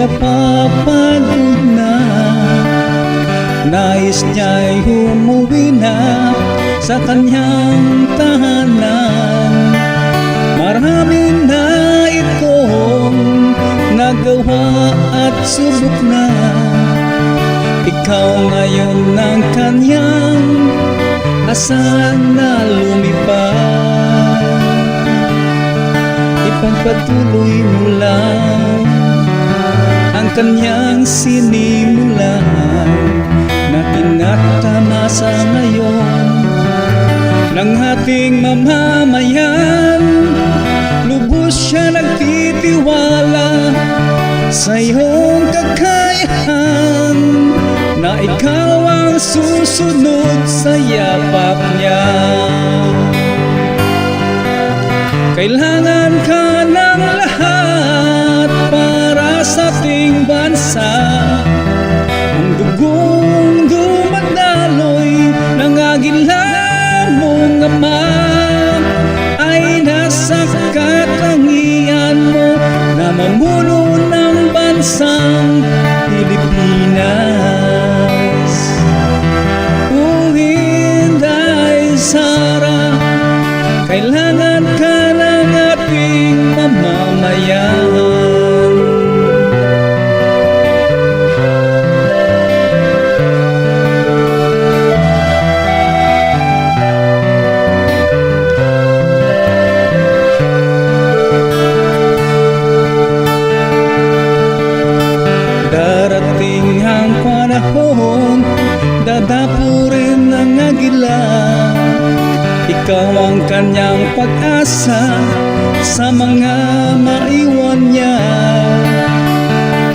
napapagod na. Nais niya'y umuwi na sa kanyang tahanan. Marami na itong nagawa at subok na. Ikaw ngayon ang kanyang asahan na lumipad. Ipagpatuloy mo lang ang kanyang sinimulan na tinatamasa ngayon ng ating mamamayan. Lubos siya nagtitiwala sa iyong kakayahan, na ikaw ang susunod sa yapak niya. Kailangan ka ng lahat para sa ating bansa. Ang dugong dumadaloy ng agila mong ama ay nasa katangian mo na mamuno ng bansang Pilipinas. O Inday Sara, kailangan ka ng ating mamamayan. Darating ang panahon, dadapo rin ang agila. Ikaw ang kanyang pag-asa sa mga maiwan niya.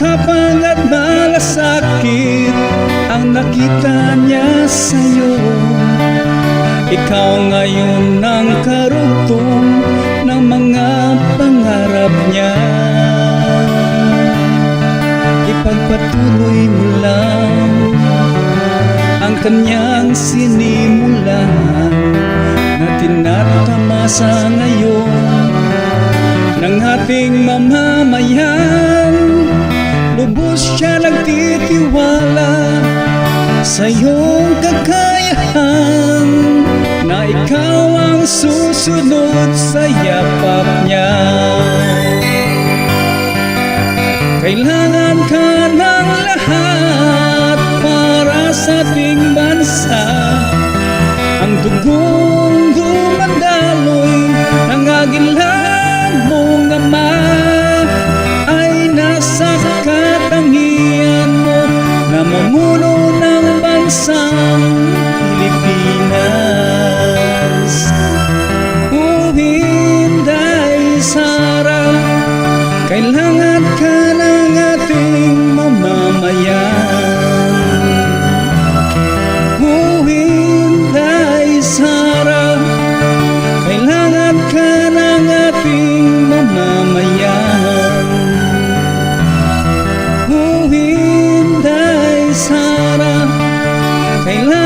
Tapang at malasakit ang nakita niya sa'yo. Ikaw ngayon ang karugtong ng mga pangarap niya. Ipagpatuloy mo lang ang kanyang sinimulan na tinatamasa ngayon ng ating mamamayan. Lubos siya nagtitiwala sa iyong kakayahan, na ikaw ang susunod sa yapak niya. Kailangan ka ng lahat para sa ating bansa. Ang dugong dumadaloy ng agila mong ama ay nasa katangian mo na mamuno ng bansang Pilipinas. O Inday Sara, kailangan ka ng ating mamamayan. O Inday Sara, kailangan ka ng ating mamamayan. O Inday Sara, kailangan